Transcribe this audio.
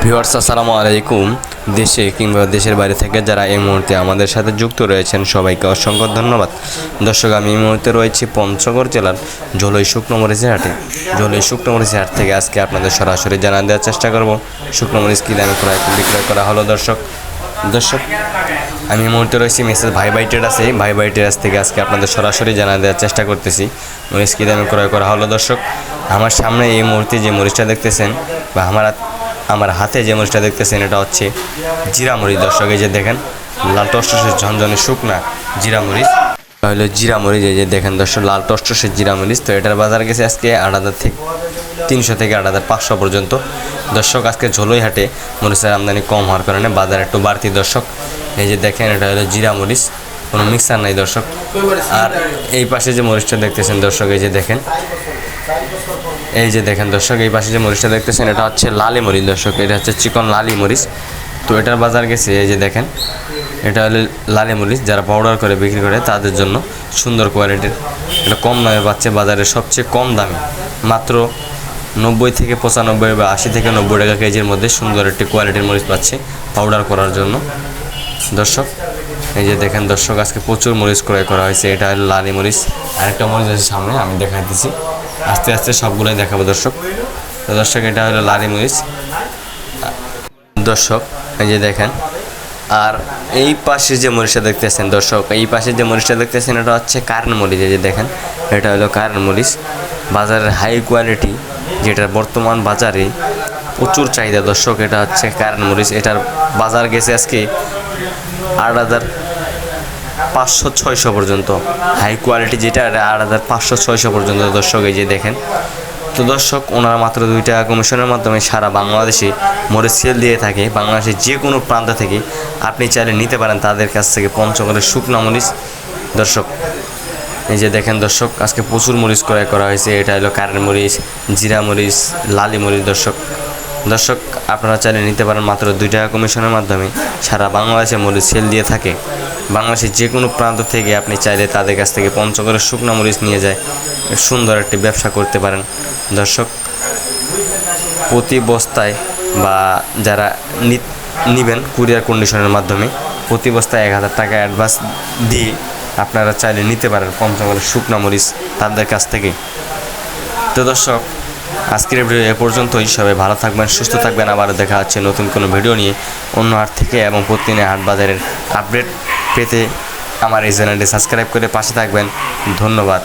Viewers আসসালামু আলাইকুম। দেশে কিংবা দেশের বাইরে থেকে যারা এই মুহূর্তে আমাদের সাথে যুক্ত রয়েছেন সবাইকে অসংখ্য ধন্যবাদ। দর্শক, আমি এই মুহূর্তে রয়েছি পঞ্চগড় জেলার ঝোলই শুকনো মরিচের হাটে। ঝোলই শুকনো মরিচের হাট থেকে আজকে আপনাদের সরাসরি জানা দেওয়ার চেষ্টা করব শুকনো মরিচ কী দামে বিক্রয় করা হলো। দর্শক, আমি এই মুহূর্তে রয়েছি মেসেজ ভাই ভাই ট্রেডার্সে। ভাই ভাই ট্রেডার্স থেকে আজকে আপনাদের সরাসরি জানা দেওয়ার চেষ্টা করতেছি মরিচ কী দামে ক্রয় করা হলো। দর্শক, আমার সামনে এই মুহূর্তে যে মরিচটা দেখতেছেন বা আমার হাতে যে মরিচটা দেখতেছেন এটা হচ্ছে জিরা মরিচ। দর্শক, এই যে দেখেন লাল টসটসে ঝনঝনে শুকনা জিরা মরিচ, তাহলে জিরা মরিচ। এই যে দেখেন দর্শক, লাল টসটসে জিরা মরিচ। তো এটার বাজার গেছে আজকে 8,300 থেকে 8,500 পর্যন্ত। দর্শক, আজকে ঝোলই হাটে মরিচের আমদানি কম হওয়ার কারণে বাজার একটু বাড়তি। দর্শক, এই যে দেখেন এটা হলো জিরা মরিচ, কোনো মিক্সার নাই দর্শক। আর এই পাশে যে মরিচটা দেখতেছেন দর্শক, এই যে দেখেন দর্শক, এই পাশে যে মরিচটা দেখতেছেন এটা হচ্ছে লালি মরিচ। দর্শক, এটা হচ্ছে চিকন লালি মরিচ। তো এটার বাজার গেছে, এই যে দেখেন এটা হলো লালি মরিচ। যারা পাউডার করে বিক্রি করে তাদের জন্য সুন্দর কোয়ালিটির, এটা কম দামে পাচ্ছে, বাজারের সবচেয়ে কম দামে মাত্র 90 থেকে 95 বা 80 থেকে 90 টাকা কেজির মধ্যে সুন্দর একটি কোয়ালিটির মরিচ পাচ্ছে পাউডার করার জন্য। দর্শক, এই যে দেখেন দর্শক, আজকে প্রচুর মরিচ ক্রয় করা হয়েছে। এটা হলো লালি মরিচ। আরেকটা মরিচ আছে সামনে, আমি দেখাই দিচ্ছি, আস্তে আস্তে সবগুলোই দেখাবো দর্শক। তো দর্শক, এটা হলো লালি মরিচ। দর্শক, এই যে দেখেন, আর এই পাশে যে মরিচটা দেখতেছেন দর্শক, এই পাশে যে মরিচটা দেখতেছেন এটা হচ্ছে কারেন্ট মরিচ। এই যে দেখেন এটা হলো কারেন্ট মরিচ, বাজারের হাই কোয়ালিটি, যেটা বর্তমান বাজারে প্রচুর চাহিদা। দর্শক, এটা হচ্ছে কারেন্ট মরিচ। এটার বাজার গেছে আজকে 8,500-600 পর্যন্ত। হাই কোয়ালিটি যেটা, এটা 8,500-600 পর্যন্ত। দর্শক, এই যে দেখেন। তো দর্শক, ওনারা মাত্র 2 টাকা কমিশনের মাধ্যমে সারা বাংলাদেশে মরিচ সেল দিয়ে থাকে। বাংলাদেশের যে কোনো প্রান্ত থেকে আপনি চাইলে নিতে পারেন তাদের কাছ থেকে পঞ্চগড়ের শুকনা মরিচ। দর্শক, এই যে দেখেন দর্শক, আজকে প্রচুর মরিচ ক্রয় করা হয়েছে। এটা হলো কারেন্ট মরিচ, জিরা মরিচ, লালি মরিচ। দর্শক, আপনারা চাইলে নিতে পারেন মাত্র 2 টাকা কমিশনের মাধ্যমে। সারা বাংলাদেশে মরিচ সেল দিয়ে থাকে। বাংলাদেশের যে কোনো প্রান্ত থেকে আপনি চাইলে তাদের কাছ থেকে পঞ্চগড়ের শুকনো মরিচ নিয়ে যায় সুন্দর একটি ব্যবসা করতে পারেন। দর্শক, প্রতি বস্তায় বা যারা নেবেন কুরিয়ার কন্ডিশনের মাধ্যমে প্রতি বস্তায় 1,000 টাকা অ্যাডভান্স দিয়ে আপনারা চাইলে নিতে পারেন পঞ্চগড়ের শুকনো মরিচ তাদের কাছ থেকে। তো দর্শক, আজকের ভিডিও এ পর্যন্তই। সবাই ভালো থাকবেন, সুস্থ থাকবেন। আবার দেখা হচ্ছে নতুন কোনো ভিডিও নিয়ে অন্য হাট থেকে, এবং প্রতিদিনের হাট বাজারের আপডেট পেতে আমার এই চ্যানেলটি সাবস্ক্রাইব করে পাশে থাকবেন। ধন্যবাদ।